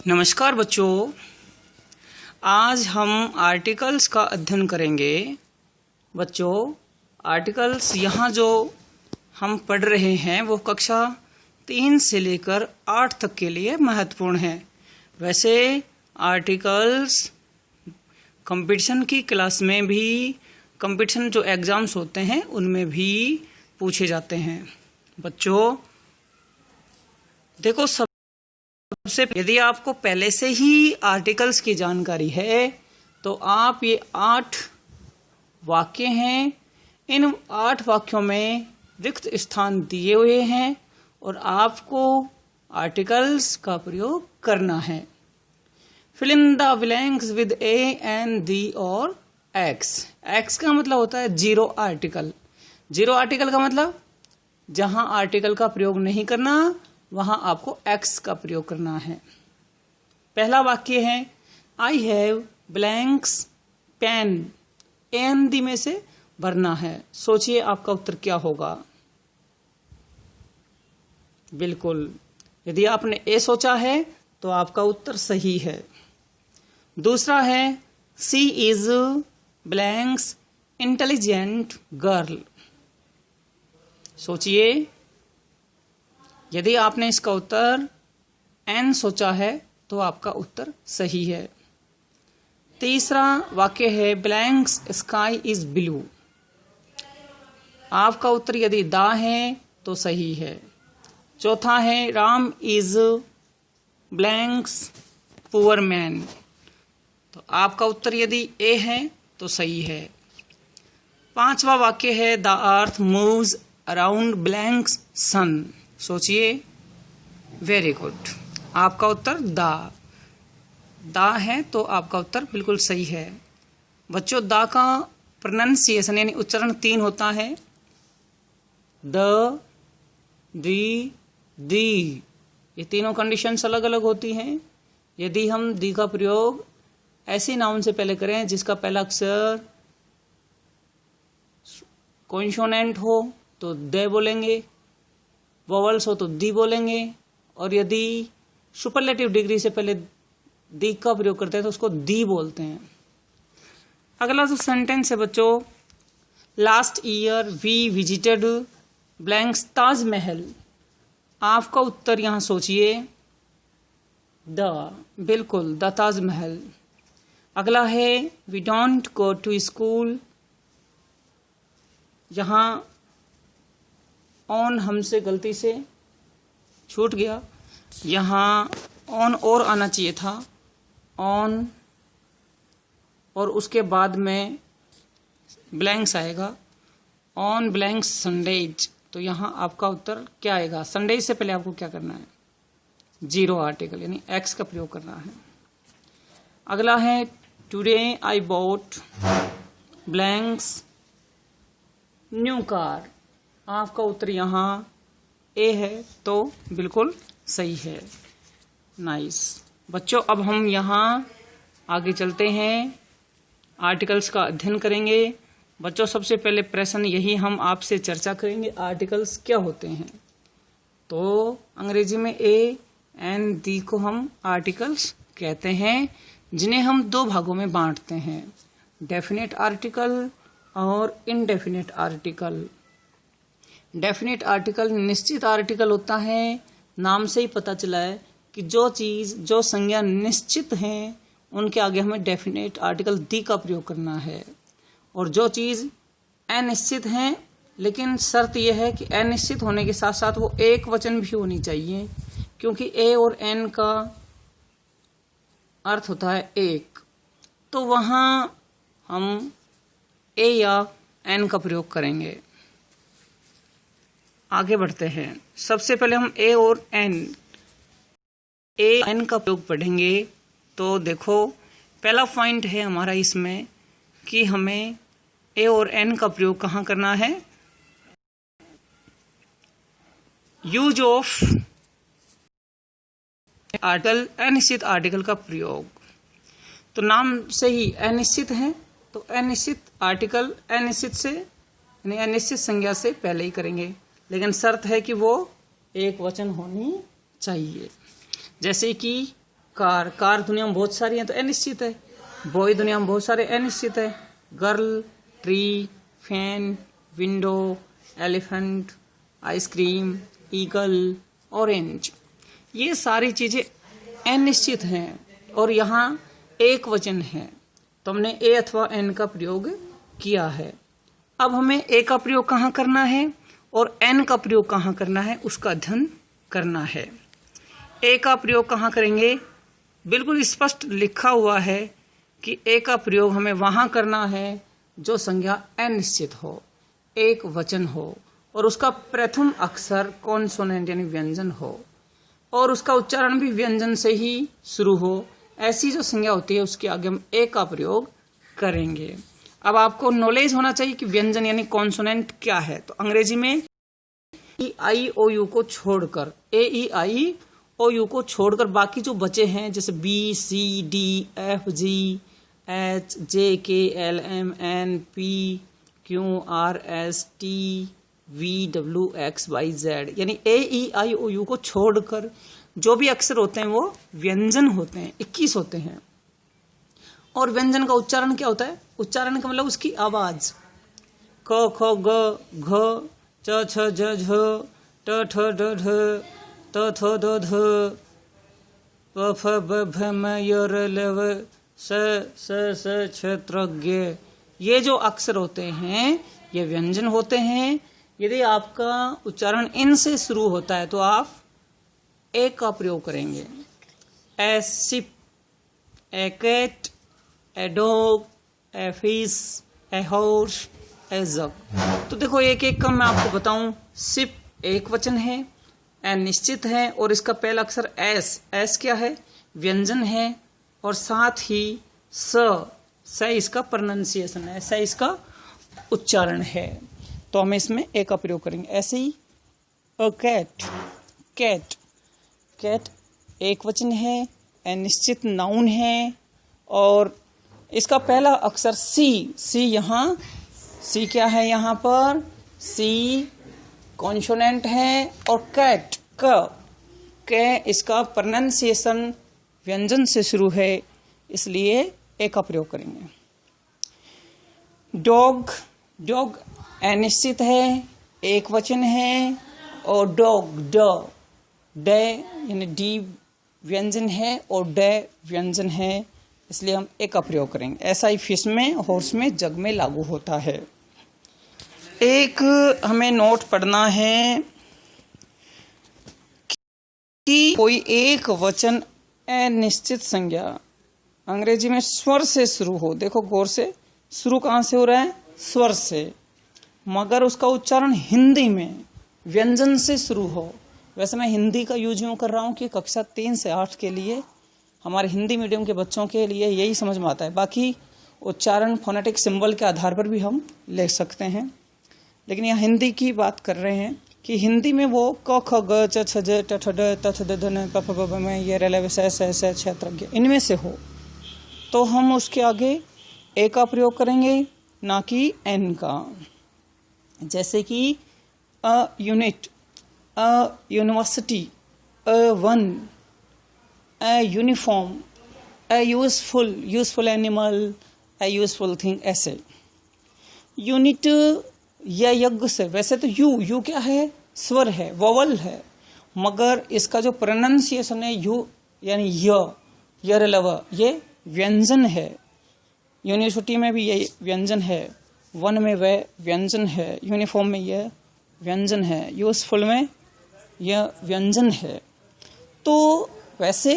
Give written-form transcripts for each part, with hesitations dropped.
नमस्कार बच्चों, आज हम आर्टिकल्स का अध्ययन करेंगे। बच्चों, आर्टिकल्स यहाँ जो हम पढ़ रहे हैं वो कक्षा 3 से लेकर 8 तक के लिए महत्वपूर्ण है। वैसे आर्टिकल्स कंपटीशन की क्लास में भी, कंपटीशन जो एग्ज़ाम्स होते हैं उनमें भी पूछे जाते हैं। बच्चों देखो, सबसे यदि आपको पहले से ही आर्टिकल्स की जानकारी है तो आप ये 8 वाक्य हैं, इन 8 वाक्यों में रिक्त स्थान दिए हुए हैं और आपको आर्टिकल्स का प्रयोग करना है। Fill in the blanks with a an the और एक्स। एक्स का मतलब होता है जीरो आर्टिकल। जीरो आर्टिकल का मतलब जहां आर्टिकल का प्रयोग नहीं करना वहां आपको एक्स का प्रयोग करना है। पहला वाक्य है I have blanks pen. An the में से भरना है। सोचिए आपका उत्तर क्या होगा। बिल्कुल, यदि आपने ए सोचा है तो आपका उत्तर सही है। दूसरा है सी इज ब्लैंक्स इंटेलिजेंट गर्ल। सोचिए, यदि आपने इसका उत्तर एन सोचा है तो आपका उत्तर सही है। तीसरा वाक्य है ब्लैंक्स स्काई इज ब्लू। आपका उत्तर यदि दा है तो सही है। चौथा है Ram is blanks poor man. तो आपका उत्तर यदि ए है तो सही है। पांचवा वाक्य है the earth moves around blanks sun. सोचिए, वेरी गुड, आपका उत्तर दा है तो आपका उत्तर बिल्कुल सही है। बच्चों, दा का प्रोनाउंसिएशन यानी उच्चारण 3 होता है। द, दी, ये तीनों कंडीशंस अलग अलग होती हैं। यदि हम दी का प्रयोग ऐसे नाउन से पहले करें जिसका पहला अक्षर कॉन्सोनेंट हो तो दे बोलेंगे, वोवल्स हो तो दी बोलेंगे, और यदि सुपरलेटिव डिग्री से पहले दी का प्रयोग करते हैं तो उसको दी बोलते हैं। अगला जो सेंटेंस है बच्चों, last year we visited blanks Taj Mahal. आपका उत्तर यहां सोचिए बिल्कुल द ताजमहल। अगला है we don't go to school. यहां ऑन हमसे गलती से छूट गया, यहाँ ऑन और आना चाहिए था। ऑन और उसके बाद में ब्लैंक्स आएगा। On blanks Sundays. तो यहाँ आपका उत्तर क्या आएगा? संडेज से पहले आपको क्या करना है? जीरो आर्टिकल यानी एक्स का प्रयोग करना है। अगला है today I bought blanks new car. आपका उत्तर यहाँ ए है तो बिल्कुल सही है। नाइस बच्चों, अब हम यहाँ आगे चलते हैं, आर्टिकल्स का अध्ययन करेंगे। बच्चों, सबसे पहले प्रश्न यही हम आपसे चर्चा करेंगे, आर्टिकल्स क्या होते हैं। तो अंग्रेजी में ए एंड दी को हम आर्टिकल्स कहते हैं, जिन्हें हम 2 भागों में बांटते हैं, डेफिनेट आर्टिकल और इनडेफिनेट आर्टिकल। डेफिनेट आर्टिकल निश्चित आर्टिकल होता है। नाम से ही पता चला है कि जो चीज, जो संज्ञा निश्चित हैं उनके आगे हमें डेफिनेट आर्टिकल दी का प्रयोग करना है। और जो चीज अनिश्चित हैं, लेकिन शर्त यह है कि अनिश्चित होने के साथ साथ वो एक वचन भी होनी चाहिए, क्योंकि ए और एन का अर्थ होता है एक। तो वहां हम ए या एन का प्रयोग करेंगे। आगे बढ़ते हैं। सबसे पहले हम ए और एन का प्रयोग पढ़ेंगे। तो देखो, पहला पॉइंट है हमारा इसमें कि हमें ए और एन का प्रयोग कहाँ करना है? यूज ऑफ आर्टिकल, अनिश्चित आर्टिकल का प्रयोग। तो नाम से ही अनिश्चित है तो अनिश्चित आर्टिकल अनिश्चित से यानी अनिश्चित संज्ञा से पहले ही करेंगे, लेकिन शर्त है कि वो एक वचन होनी चाहिए। जैसे कि कार, कार दुनिया में बहुत सारी हैं तो अनिश्चित है। बॉय दुनिया में बहुत सारे अनिश्चित है। Girl, tree, fan, window, elephant, ice cream, eagle, orange, ये सारी चीजें अनिश्चित हैं और यहाँ एक वचन है तो हमने ए अथवा एन का प्रयोग किया है। अब हमें ए का प्रयोग कहाँ करना है और एन का प्रयोग कहाँ करना है उसका अध्ययन करना है। ए का प्रयोग कहाँ करेंगे? बिल्कुल स्पष्ट लिखा हुआ है कि ए का प्रयोग हमें वहां करना है जो संज्ञा अनिश्चित हो, एक वचन हो और उसका प्रथम अक्षर कॉन्सोनेंट यानी व्यंजन हो और उसका उच्चारण भी व्यंजन से ही शुरू हो। ऐसी जो संज्ञा होती है उसके आगे हम ए का प्रयोग करेंगे। अब आपको नॉलेज होना चाहिए कि व्यंजन यानी कॉन्सोनेंट क्या है। तो अंग्रेजी में ई आई ओ यू को छोड़कर, ए ई आई ओ यू को छोड़कर बाकी जो बचे हैं जैसे B C D F G H J K L M N P Q R S T V W X Y Z, यानी A E I O you को छोड़कर जो भी अक्षर होते हैं वो व्यंजन होते हैं। 21 होते हैं। और व्यंजन का उच्चारण क्या होता है? उच्चारण का मतलब उसकी आवाज। क ख ग घ च छ ज झ ट ठ ड ढ त थ द ध प फ ब भ म य र ल व स स छ त्र ग, ये जो अक्षर होते हैं ये व्यंजन होते हैं। यदि आपका उच्चारण इन से शुरू होता है तो आप ए का प्रयोग करेंगे। A sip, a cat, a dog, a fish, a horse, a jug. तो देखो एक एक का मैं आपको बताऊं। सिप एक वचन है, ए निश्चित है और इसका पहला अक्षर एस, एस क्या है? व्यंजन है और साथ ही स इसका प्रोनाउंसिएशन है, स इसका उच्चारण है। तो हम इसमें ए का प्रयोग करेंगे। ऐसे ही अ कैट, कैट, कैट एक वचन है, अनिश्चित नाउन है और इसका पहला अक्षर सी, सी यहाँ सी क्या है? यहाँ पर सी कॉन्सोनेंट है और कैट क इसका प्रोनाउंसिएशन व्यंजन से शुरू है, इसलिए ए का प्रयोग करेंगे। डॉग, डॉग अनिश्चित है, एक वचन है और डॉग ड यानी डी व्यंजन है और ड व्यंजन है, इसलिए हम ए का प्रयोग करेंगे। ऐसा ही फिश में, हॉर्स में, जग में लागू होता है। एक हमें नोट पढ़ना है कि कोई एक वचन अनिश्चित संज्ञा अंग्रेजी में स्वर से शुरू हो। देखो गौर से, शुरू कहाँ से हो रहा है? स्वर से, मगर उसका उच्चारण हिंदी में व्यंजन से शुरू हो। वैसे मैं हिंदी का यूज यूं कर रहा हूं कि कक्षा 3 से 8 के लिए हमारे हिंदी मीडियम के बच्चों के लिए यही समझ में आता है। बाकी उच्चारण फोनेटिक सिंबल के आधार पर भी हम ले सकते हैं, लेकिन यहाँ हिंदी की बात कर रहे हैं कि हिंदी में वो क ख ग च छ ज ट ठ ड त थ द ध न प फ ब भ म य र ल व स स छ त्र ज्ञ, इनमें से हो तो हम उसके आगे ए का प्रयोग करेंगे, ना कि एन का। जैसे कि a unit, a university, a one, a uniform, a useful, useful animal, a useful thing, ऐसे। यूनिट या यज्ञ से, वैसे तो यू क्या है? स्वर है, वोवल है, मगर इसका जो प्रोनाउंसिएशन है यू यानी यर लव, ये व्यंजन है। यूनिवर्सिटी में भी ये व्यंजन है, वन में वह व्यंजन है, यूनिफॉर्म में यह व्यंजन है, यूजफुल में यह व्यंजन है। तो वैसे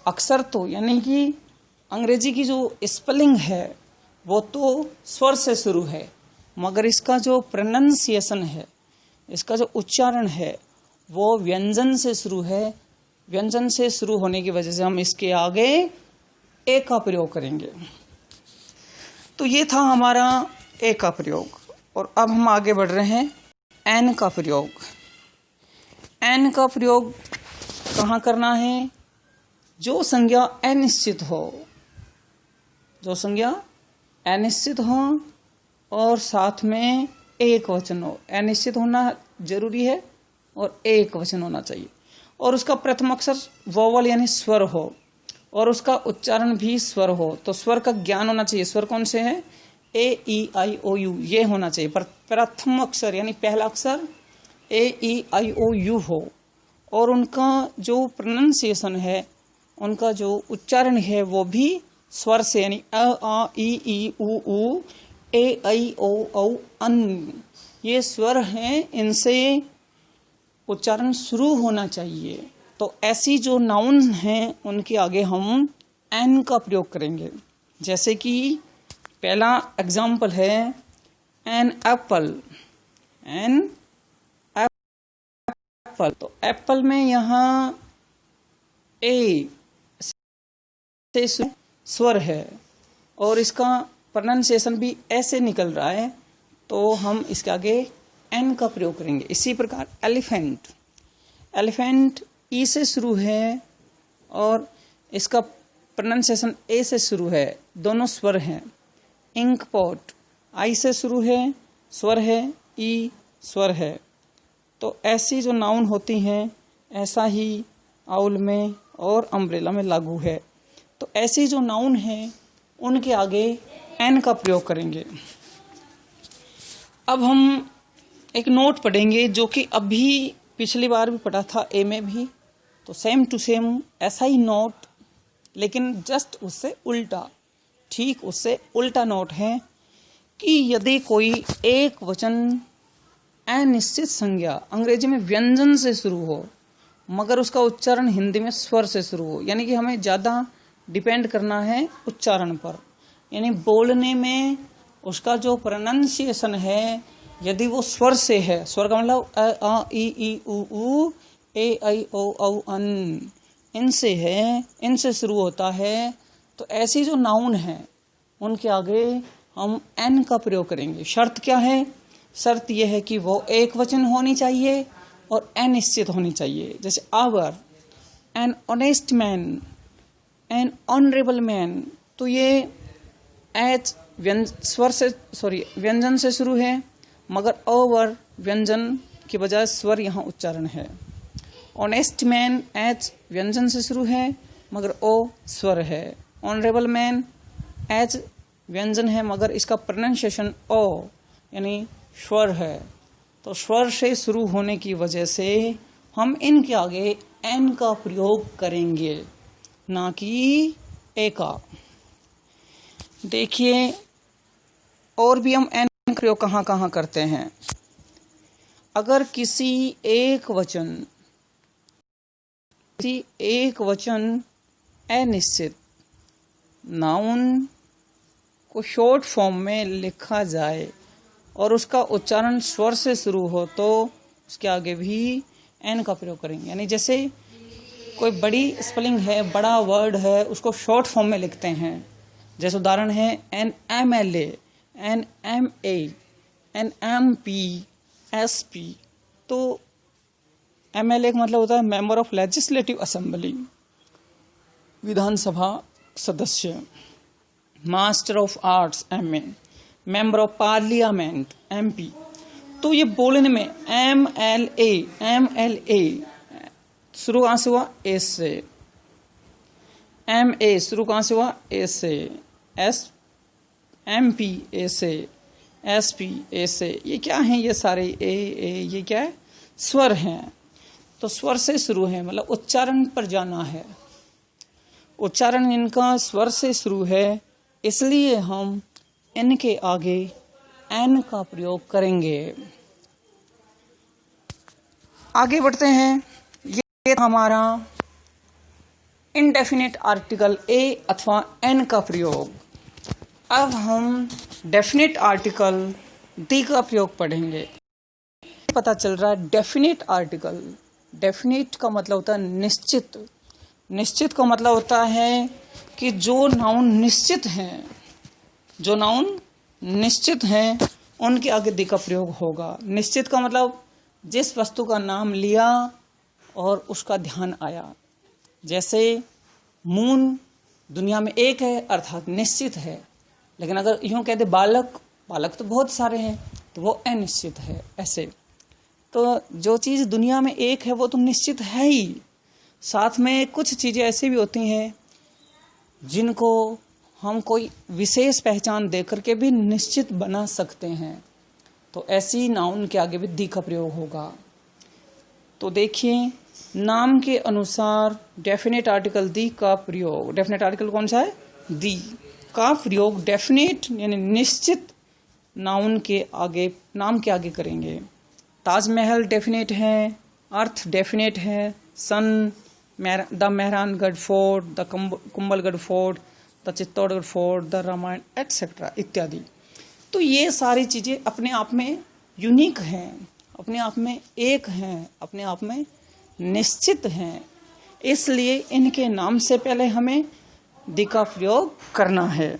अक्षर तो यानी कि अंग्रेजी की जो स्पेलिंग है वो तो स्वर से शुरू है, मगर इसका जो प्रोनाउंसिएशन है, इसका जो उच्चारण है वो व्यंजन से शुरू है। व्यंजन से शुरू होने की वजह से हम इसके आगे ए का प्रयोग करेंगे। तो ये था हमारा ए का प्रयोग और अब हम आगे बढ़ रहे हैं एन का प्रयोग। एन का प्रयोग कहाँ करना है? जो संज्ञा अनिश्चित हो, जो संज्ञा अनिश्चित हो और साथ में एक वचन हो। अनिश्चित होना जरूरी है और एक वचन होना चाहिए और उसका प्रथम अक्षर वोवल यानी स्वर हो। और उसका उच्चारण भी स्वर हो, तो स्वर का ज्ञान होना चाहिए। स्वर कौन से है? ए ई आई ओ यू, ये होना चाहिए। पर प्रथम अक्षर यानी पहला अक्षर ए ई आई ओ यू हो, और उनका जो प्रोनाउंसिएशन है, उनका जो उच्चारण है वो भी स्वर से, यानी अ आ ई उ ऊ ए आई ओ औ अन, ये स्वर हैं, इनसे उच्चारण शुरू होना चाहिए। तो ऐसी जो नाउन हैं उनके आगे हम एन का प्रयोग करेंगे। जैसे कि पहला एग्जाम्पल है एन एप्पल, एन एप्पल। तो एप्पल में यहाँ ए से स्वर है और इसका प्रोनाउंसिएशन भी ऐसे निकल रहा है, तो हम इसके आगे एन का प्रयोग करेंगे। इसी प्रकार एलिफेंट, एलिफेंट ई से शुरू है और इसका प्रोनाउंसिएशन ए से शुरू है, दोनों स्वर हैं। इंक पॉट आई से शुरू है, स्वर है, ई स्वर है। तो ऐसी जो नाउन होती हैं, ऐसा ही आउल में और अम्ब्रेला में लागू है। तो ऐसी जो नाउन हैं उनके आगे एन का प्रयोग करेंगे। अब हम एक नोट पढ़ेंगे जो कि अभी पिछली बार भी पढ़ा था ए में भी, तो सेम टू सेम ऐसा ही नोट, लेकिन जस्ट उससे उल्टा, ठीक उससे उल्टा नोट है कि यदि कोई एक वचन अनिश्चित संज्ञा अंग्रेजी में व्यंजन से शुरू हो मगर उसका उच्चारण हिंदी में स्वर से शुरू हो, यानी कि हमें ज़्यादा डिपेंड करना है उच्चारण पर, यानी बोलने में उसका जो प्रोनाउंसिएशन है यदि वो स्वर से है, स्वर का मतलब अ आ ई उ ए आई ओ औ अन, इनसे है, इनसे शुरू होता है, तो ऐसी जो नाउन है उनके आगे हम एन का प्रयोग करेंगे। शर्त क्या है? शर्त यह है कि वो एक वचन होनी चाहिए और अनिश्चित होनी चाहिए। जैसे hour, an honest man, an honourable man, तो ये एच व्यंजन से शुरू है मगर ओवर व्यंजन के बजाय स्वर यहाँ उच्चारण है। ऑनेस्ट मैन एच व्यंजन से शुरू है मगर ओ स्वर है। ऑनरेबल मैन एच व्यंजन है मगर इसका प्रोनाउंसिएशन ओ यानी स्वर है। तो स्वर से शुरू होने की वजह से हम इनके आगे एन का प्रयोग करेंगे, ना कि ए का। देखिए और भी हम एन का प्रयोग कहाँ कहाँ करते हैं। अगर किसी एक वचन अनिश्चित नाउन को शॉर्ट फॉर्म में लिखा जाए और उसका उच्चारण स्वर से शुरू हो तो उसके आगे भी एन का प्रयोग करेंगे। यानी जैसे कोई बड़ी स्पेलिंग है, बड़ा वर्ड है, उसको शॉर्ट फॉर्म में लिखते हैं। जैसे उदाहरण है an M L A, an M A, an M P, S P. तो एम एल ए का मतलब होता है मेंबर ऑफ लेजिस्लेटिव असेंबली, विधानसभा सदस्य। Master of arts M A, member of parliament M P. तो ये बोलने में एम एल ए शुरू कहाँ से हुआ? ए से। एम ए शुरू कहाँ से हुआ? ए से। एस एम पी ए से, एस पी ए से। ये क्या है? ये सारे ए ये क्या है? स्वर हैं। तो स्वर से शुरू है मतलब उच्चारण पर जाना है, उच्चारण इनका स्वर से शुरू है, इसलिए हम इनके आगे एन का प्रयोग करेंगे। आगे बढ़ते हैं। ये हमारा इंडेफिनिट आर्टिकल ए अथवा एन का प्रयोग। अब हम डेफिनिट आर्टिकल डी का प्रयोग पढ़ेंगे। पता चल रहा है डेफिनिट आर्टिकल, डेफिनिट का मतलब होता है निश्चित, निश्चित का मतलब होता है कि जो नाउन निश्चित हैं, जो नाउन निश्चित हैं उनके आगे दी का प्रयोग होगा। निश्चित का मतलब जिस वस्तु का नाम लिया और उसका ध्यान आया। जैसे मून दुनिया में एक है अर्थात निश्चित है, लेकिन अगर यूं कहते बालक, बालक तो बहुत सारे हैं तो वो अनिश्चित है। ऐसे तो जो चीज़ दुनिया में एक है वो तो निश्चित है ही, साथ में कुछ चीज़ें ऐसी भी होती हैं जिनको हम कोई विशेष पहचान देकर के भी निश्चित बना सकते हैं, तो ऐसी नाउन के आगे भी दी का प्रयोग होगा। तो देखिए, नाम के अनुसार डेफिनेट आर्टिकल दी का प्रयोग, डेफिनेट आर्टिकल कौन सा है? दी का प्रयोग डेफिनेट यानी निश्चित नाउन के आगे, नाम के आगे करेंगे। ताजमहल डेफिनेट है, अर्थ डेफिनेट है, sun, the Mehrangarh fort, the Kumbhalgarh fort, the Chittorgarh fort, the Ramayana etcetera इत्यादि। तो ये सारी चीजें अपने आप में यूनिक हैं, अपने आप में एक हैं, अपने आप में निश्चित हैं, इसलिए इनके नाम से पहले हमें दी का प्रयोग करना है।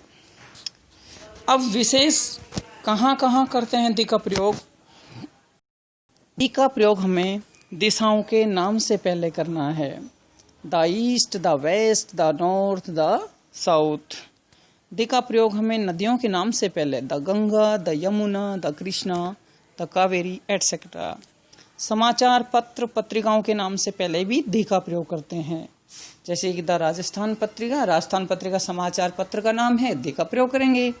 अब विशेष कहाँ कहाँ करते हैं दी का प्रयोग? दी का प्रयोग हमें दिशाओं के नाम से पहले करना है। The east, the west, the north, the south. The का प्रयोग हमें नदियों के नाम से पहले, the Ganga, the Yamuna, the Krishna, the Kaveri etcetera. समाचार पत्र पत्रिकाओं के नाम से पहले भी दी का प्रयोग करते हैं, जैसे कि द राजस्थान पत्रिका, राजस्थान पत्रिका समाचार पत्र का नाम है, दी का प्रयोग करेंगे।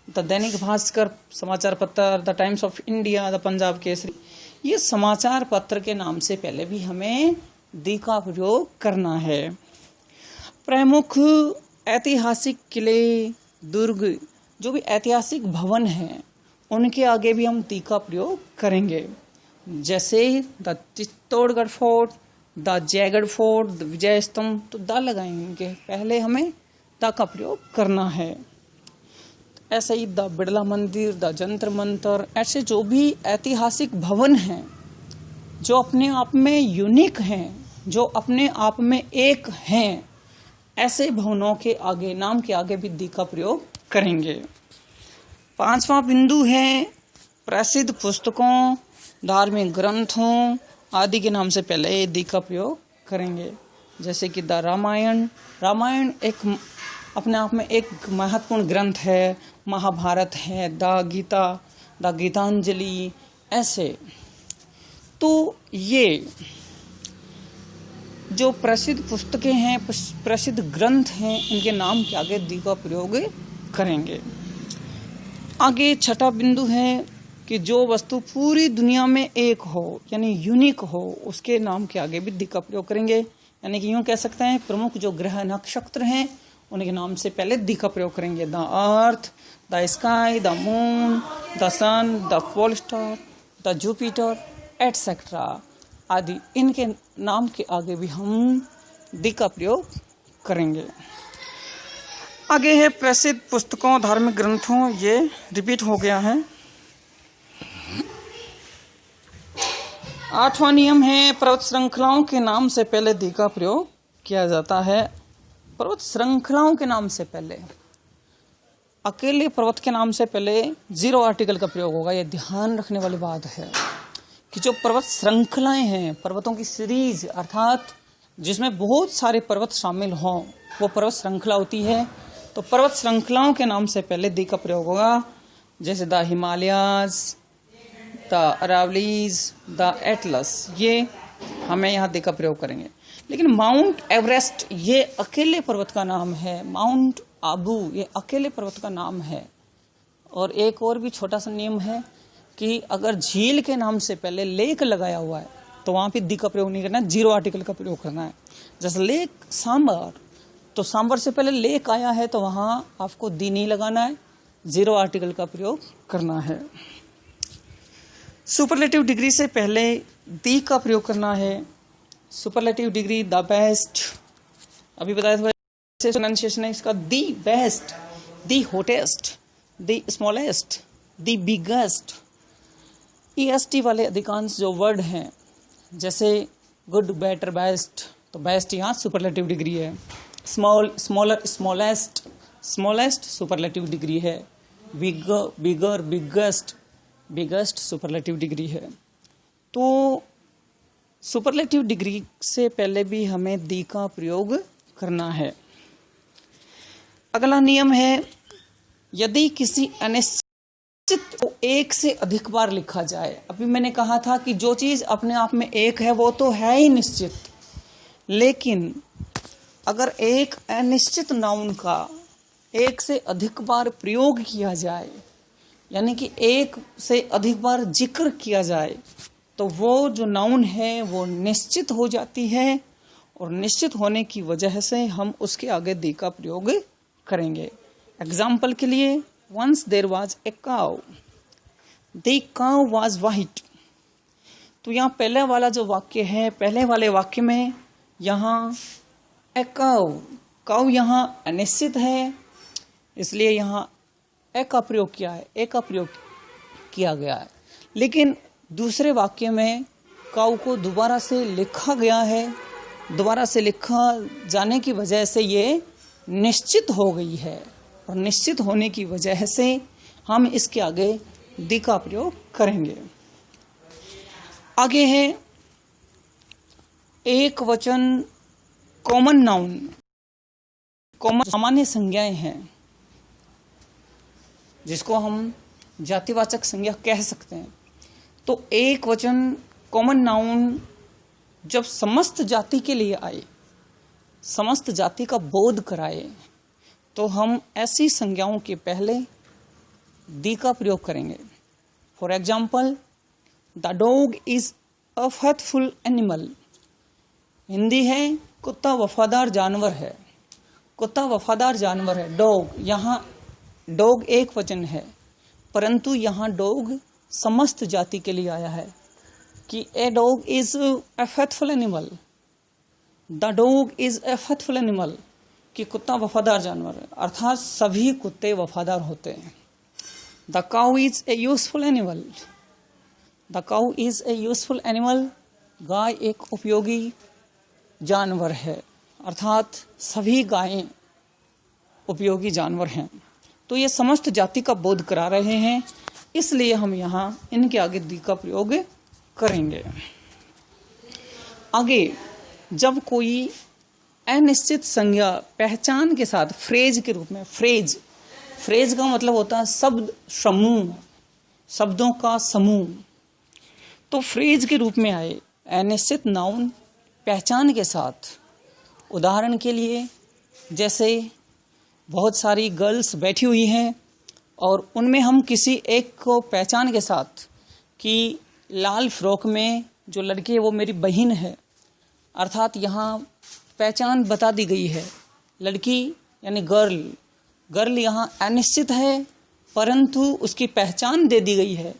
द दैनिक भास्कर समाचार पत्र, the times of India, the Punjab Kesari, ये समाचार पत्र के नाम से पहले भी हमें दी का प्रयोग करना है। प्रमुख ऐतिहासिक किले, दुर्ग, जो भी ऐतिहासिक भवन हैं, उनके आगे भी हम दी का प्रयोग करेंगे, जैसे the Chittorgarh fort, the Jaigarh fort, the Vijay Stambh, तो द लगाएंगे, पहले हमें द का प्रयोग करना है। ऐसे ही द बिड़ला मंदिर, द जंतर मंतर, ऐसे जो भी ऐतिहासिक भवन हैं, जो अपने आप में यूनिक हैं, जो अपने आप में एक हैं, ऐसे भवनों के आगे, नाम के आगे भी दी का प्रयोग करेंगे। पांचवा बिंदु है प्रसिद्ध पुस्तकों, धार्मिक ग्रंथों आदि के नाम से पहले दी का प्रयोग करेंगे, जैसे कि द रामायण। रामायण एक अपने आप में एक महत्वपूर्ण ग्रंथ है, महाभारत है, द गीता, द गीतांजलि, ऐसे। तो ये जो प्रसिद्ध पुस्तकें हैं, प्रसिद्ध ग्रंथ हैं, इनके नाम के आगे दी का प्रयोग करेंगे। आगे छठा बिंदु है कि जो वस्तु पूरी दुनिया में एक हो, यानी यूनिक हो, उसके नाम के आगे भी दी का प्रयोग करेंगे। यानी कि यूं कह सकते हैं, प्रमुख जो ग्रह नक्षत्र हैं, उनके नाम से पहले दी का प्रयोग करेंगे। The earth, the sky, the moon, the sun, the pole star, the Jupiter etcetera आदि, इनके नाम के आगे भी हम दी का प्रयोग करेंगे। आगे है प्रसिद्ध पुस्तकों, धार्मिक ग्रंथों, ये रिपीट हो गया है। आठवां नियम है पर्वत श्रृंखलाओं के नाम से पहले दी का प्रयोग किया जाता है। पर्वत श्रृंखलाओं के नाम से पहले, अकेले पर्वत के नाम से पहले जीरो आर्टिकल का प्रयोग होगा। यह ध्यान रखने वाली बात है कि जो पर्वत श्रृंखलाएं हैं, पर्वतों की सीरीज, अर्थात जिसमें बहुत सारे पर्वत शामिल हों, वो पर्वत श्रृंखला होती है। तो पर्वत श्रृंखलाओं के नाम से पहले दी का प्रयोग होगा, जैसे the Himalayas, the Aravallis, the Atlas, ये हमें यहाँ दी का प्रयोग करेंगे। लेकिन माउंट एवरेस्ट ये अकेले पर्वत का नाम है, माउंट आबू ये अकेले पर्वत का नाम है। और एक और भी छोटा सा नियम है कि अगर झील के नाम से पहले लेक लगाया हुआ है, तो वहां पे दी का प्रयोग नहीं करना है, जीरो आर्टिकल का प्रयोग करना है। जैसे लेक सांबर, तो सांबर से पहले लेक आया है, तो वहां आपको दी नहीं लगाना है, जीरो आर्टिकल का प्रयोग करना है। सुपरलेटिव डिग्री से पहले दी का प्रयोग करना है। सुपरलेटिव डिग्री द बेस्ट, अभी बताया था प्रोनाउंसिएशन है इसका, the best, the hottest, the smallest, the biggest. EST वाले अधिकांश जो वर्ड हैं, जैसे गुड, बेटर, बेस्ट, तो बेस्ट यहाँ सुपरलेटिव डिग्री है। Small, smaller, smallest, smallest superlative degree है। बिगर, बिगर, बिगेस्ट, बिगेस्ट सुपरलेटिव डिग्री है। तो सुपरलेटिव डिग्री से पहले भी हमें दी का प्रयोग करना है। अगला नियम है, यदि किसी अनिश्चित को एक से अधिक बार लिखा जाए। अभी मैंने कहा था कि जो चीज अपने आप में एक है वो तो है ही निश्चित, लेकिन अगर एक अनिश्चित नाउन का एक से अधिक बार प्रयोग किया जाए, यानी कि एक से अधिक बार जिक्र किया जाए, तो वो जो नाउन है वो निश्चित हो जाती है, और निश्चित होने की वजह से हम उसके आगे दी का प्रयोग करेंगे। एग्जाम्पल के लिए, once there was a cow, the cow was white. तो यहाँ पहले वाला जो वाक्य है, पहले वाले वाक्य में यहाँ ए काउ, काउ यहाँ अनिश्चित है, इसलिए यहाँ ए का प्रयोग किया है, ए का प्रयोग किया गया है। लेकिन दूसरे वाक्य में काउ को दोबारा से लिखा गया है, दोबारा से लिखा जाने की वजह से ये निश्चित हो गई है, और निश्चित होने की वजह से हम इसके आगे दी का प्रयोग करेंगे। आगे है एक वचन कॉमन नाउन, कॉमन सामान्य संज्ञाएं हैं, जिसको हम जातिवाचक संज्ञा कह सकते हैं। तो एक वचन कॉमन नाउन जब समस्त जाति के लिए आए, समस्त जाति का बोध कराए, तो हम ऐसी संज्ञाओं के पहले दी का प्रयोग करेंगे। For example, the dog is a faithful animal. Hindi है कुत्ता वफादार जानवर है, कुत्ता वफादार जानवर है। डॉग, यहाँ डॉग एक वचन है, परंतु यहाँ डॉग समस्त जाति के लिए आया है कि a dog is a faithful animal, the dog is a faithful animal, कि कुत्ता वफादार जानवर है, अर्थात सभी कुत्ते वफादार होते हैं। The cow is a useful animal, the cow is a useful animal, गाय एक उपयोगी जानवर है, अर्थात सभी गायें उपयोगी जानवर हैं। तो ये समस्त जाति का बोध करा रहे हैं, इसलिए हम यहाँ इनके आगे दी का प्रयोग करेंगे। आगे जब कोई अनिश्चित संज्ञा पहचान के साथ फ्रेज के रूप में, फ्रेज का मतलब होता है शब्द समूह, शब्दों का समूह। तो फ्रेज के रूप में आए अनिश्चित नाउन पहचान के साथ, उदाहरण के लिए जैसे बहुत सारी गर्ल्स बैठी हुई हैं और उनमें हम किसी एक को पहचान के साथ कि लाल फ्रॉक में जो लड़की है वो मेरी बहन है, अर्थात यहाँ पहचान बता दी गई है। लड़की यानी गर्ल यहाँ अनिश्चित है, परंतु उसकी पहचान दे दी गई है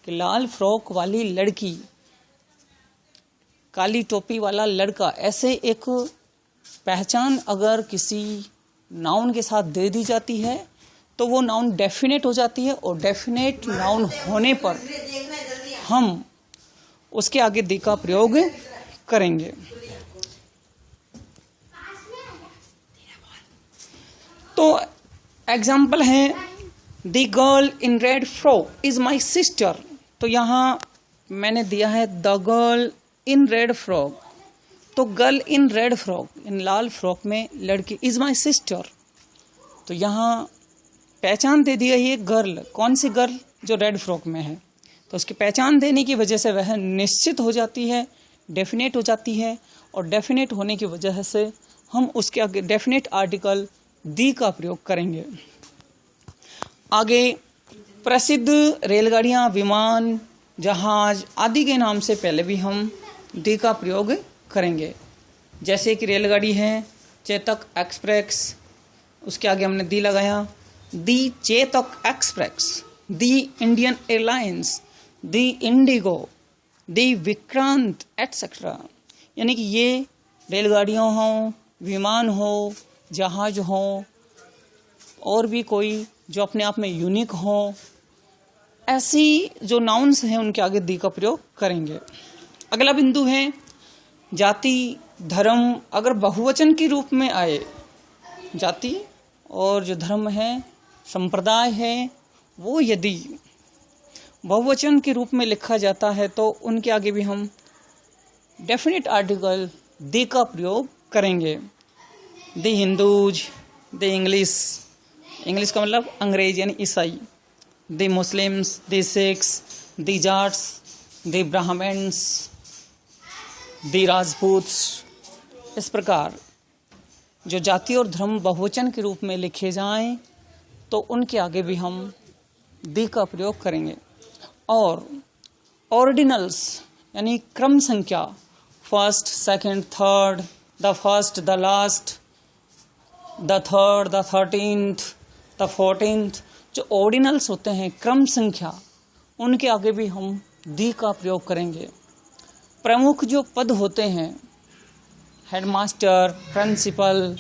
कि लाल फ्रॉक वाली लड़की, काली टोपी वाला लड़का। ऐसे एक पहचान अगर किसी नाउन के साथ दे दी जाती है तो वो नाउन डेफिनेट हो जाती है, और डेफिनेट नाउन होने पर हम उसके आगे दी का प्रयोग करेंगे। तो एग्जाम्पल है, the girl in red frock is my sister. तो यहाँ मैंने दिया है the girl in red frock, तो गर्ल इन रेड फ्रॉक, इन लाल फ्रॉक में लड़की, इज माई सिस्टर। तो यहाँ पहचान दे दी गई है गर्ल, कौन सी गर्ल, जो रेड फ्रॉक में है। तो उसकी पहचान देने की वजह से वह निश्चित हो जाती है, डेफिनेट हो जाती है, और डेफिनेट होने की वजह से हम उसके आगे डेफिनेट आर्टिकल दी का प्रयोग करेंगे। आगे प्रसिद्ध रेलगाड़ियाँ, विमान, जहाज आदि के नाम से पहले भी हम दी का प्रयोग करेंगे। जैसे कि रेलगाड़ी है चेतक एक्सप्रेस, उसके आगे हमने दी लगाया, दी चेतक एक्सप्रेस, दी इंडियन एयरलाइंस, दी इंडिगो, दी विक्रांत एटसेट्रा। यानी कि ये रेलगाड़ियाँ हों, विमान हो, जहाज हो, और भी कोई जो अपने आप में यूनिक हो, ऐसी जो नाउन्स हैं उनके आगे दी का प्रयोग करेंगे। अगला बिंदु है जाति, धर्म अगर बहुवचन के रूप में आए, जाति और जो धर्म है, संप्रदाय है, वो यदि बहुवचन के रूप में लिखा जाता है तो उनके आगे भी हम डेफिनेट आर्टिकल दी का प्रयोग करेंगे। द हिंदूज, द इंग्लिश का मतलब अंग्रेज यानी ईसाई, the Muslims, the Sikhs, the Jats, the Brahmans, the Rajputs. इस प्रकार जो जाति और धर्म बहुवचन के रूप में लिखे जाएं तो उनके आगे भी हम दी का प्रयोग करेंगे। और ऑर्डिनल्स यानी क्रम संख्या, first, second, third, the first, the last, the third, the 13th, the 14th, जो ऑर्डिनल्स होते हैं क्रम संख्या, उनके आगे भी हम दी का प्रयोग करेंगे। प्रमुख जो पद होते हैं, headmaster, principal,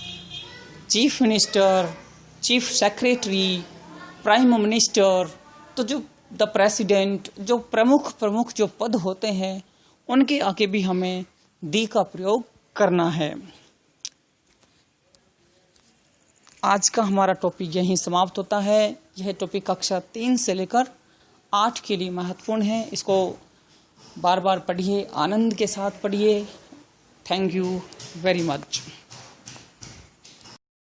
chief minister, chief secretary, prime minister, तो जो द प्रेसिडेंट, जो प्रमुख जो पद होते हैं उनके आगे भी हमें दी का प्रयोग करना है। आज का हमारा टॉपिक यहीं समाप्त होता है। यह टॉपिक कक्षा 3 से लेकर 8 के लिए महत्वपूर्ण है। इसको बार बार पढ़िए, आनंद के साथ पढ़िए। Thank you very much.